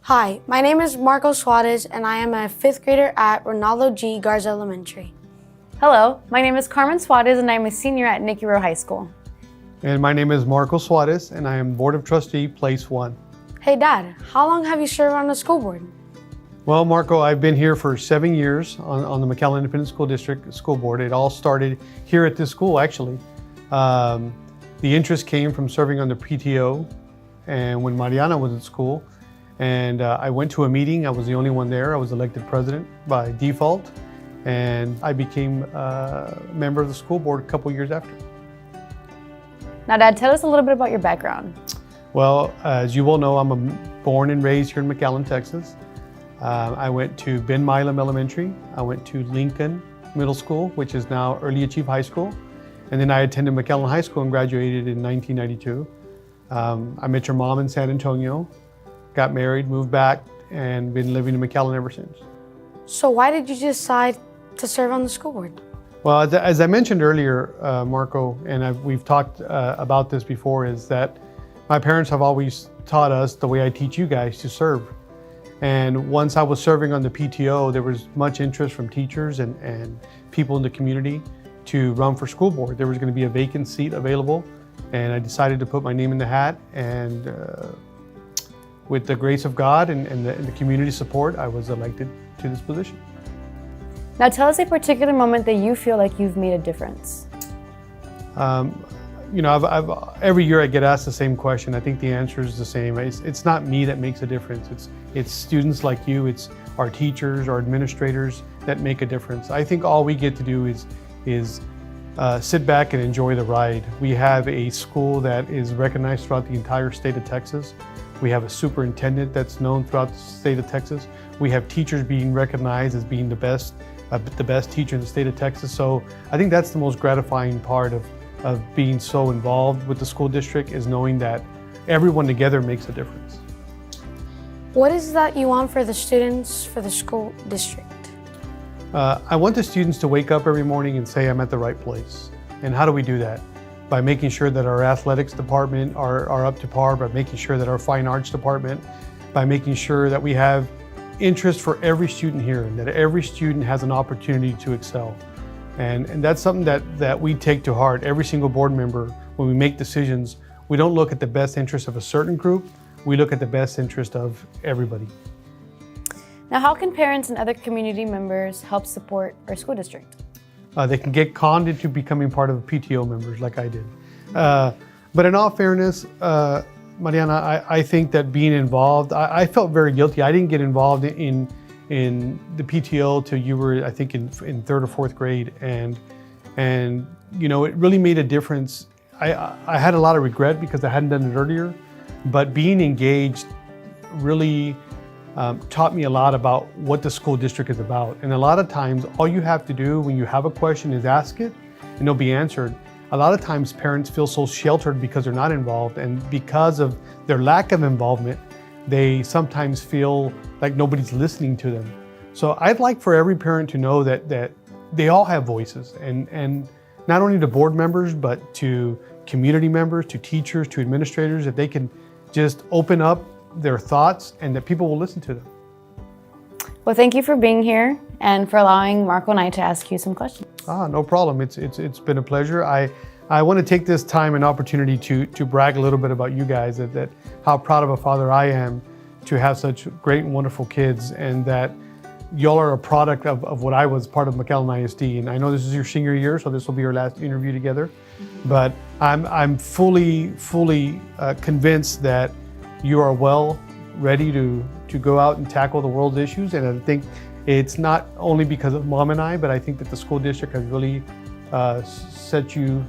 Hi, my name is Marco Suarez, and I am a 5th grader at Ronaldo G. Garza Elementary. Hello, my name is Carmen Suarez, and I'm a senior at Nicky Rowe High School. And my name is Marco Suarez, and I am Board of Trustee, Place 1. Hey Dad, how long have you served on the school board? Well, Marco, I've been here for 7 years on the McAllen Independent School District School Board. It all started here at this school, actually. The interest came from serving on the PTO, and when Mariana was at school, and I went to a meeting. I was the only one there. I was elected president by default, and I became a member of the school board a couple years after. Now, Dad, tell us a little bit about your background. Well, as you all know, I'm born and raised here in McAllen, Texas. I went to Ben Milam Elementary. I went to Lincoln Middle School, which is now Early Achieve High School. And then I attended McAllen High School and graduated in 1992. I met your mom in San Antonio, got married, moved back, and been living in McAllen ever since. So why did you decide to serve on the school board? Well, as I mentioned earlier, Marco, and we've talked about this before, is that my parents have always taught us the way I teach you guys to serve. And once I was serving on the PTO, there was much interest from teachers and people in the community to run for school board. There was going to be a vacant seat available, and I decided to put my name in the hat, and with the grace of God and the community support, I was elected to this position. Now, tell us a particular moment that you feel like you've made a difference. You know, every year I get asked the same question. I think the answer is the same. It's not me that makes a difference. It's students like you. It's our teachers, our administrators that make a difference. I think all we get to do is sit back and enjoy the ride. We have a school that is recognized throughout the entire state of Texas. We have a superintendent that's known throughout the state of Texas. We have teachers being recognized as being the best teacher in the state of Texas. So I think that's the most gratifying part of being so involved with the school district, is knowing that everyone together makes a difference. What is that you want for the students for the school district? I want the students to wake up every morning and say, I'm at the right place. And how do we do that? By making sure that our athletics department are up to par, by making sure that our fine arts department, by making sure that we have interest for every student here, and that every student has an opportunity to excel. And that's something that we take to heart. Every single board member, when we make decisions, we don't look at the best interest of a certain group, we look at the best interest of everybody. Now, how can parents and other community members help support our school district? They can get conned into becoming part of the PTO members like I did. But in all fairness, Mariana, I think that being involved, I felt very guilty. I didn't get involved in the PTO till you were, I think, in 3rd or 4th grade. And you know, it really made a difference. I had a lot of regret because I hadn't done it earlier, but being engaged really taught me a lot about what the school district is about. And a lot of times, all you have to do when you have a question is ask it, and it'll be answered. A lot of times, parents feel so sheltered because they're not involved, and because of their lack of involvement, they sometimes feel like nobody's listening to them. So I'd like for every parent to know that they all have voices, and not only to board members, but to community members, to teachers, to administrators, that they can just open up their thoughts and that people will listen to them. Well, thank you for being here and for allowing Marco and I to ask you some questions. No problem. It's been a pleasure. I want to take this time and opportunity to brag a little bit about you guys, that how proud of a father I am to have such great and wonderful kids, and that y'all are a product of what I was part of McAllen ISD. And I know this is your senior year, so this will be your last interview together. But I'm fully convinced that you are well ready to go out and tackle the world's issues. And I think it's not only because of Mom and I, but I think that the school district has really set you,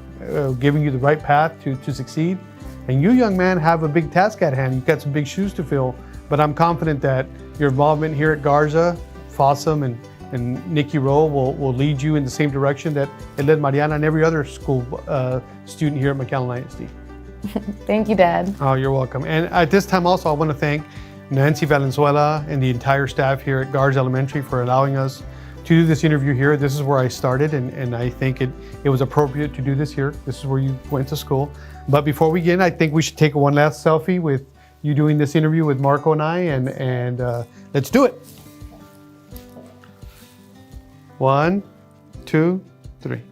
giving you the right path to succeed. And you, young man, have a big task at hand. You've got some big shoes to fill, but I'm confident that your involvement here at Garza, Fossum, and Nicky Rowe will lead you in the same direction that it led Mariana and every other school student here at McAllen ISD. Thank you, Dad. Oh, you're welcome. And at this time also, I want to thank Nancy Valenzuela and the entire staff here at Garza Elementary for allowing us to do this interview here. This is where I started, and I think it was appropriate to do this here. This is where you went to school. But before we begin, I think we should take one last selfie with you doing this interview with Marco and I, and let's do it. 1, 2, 3.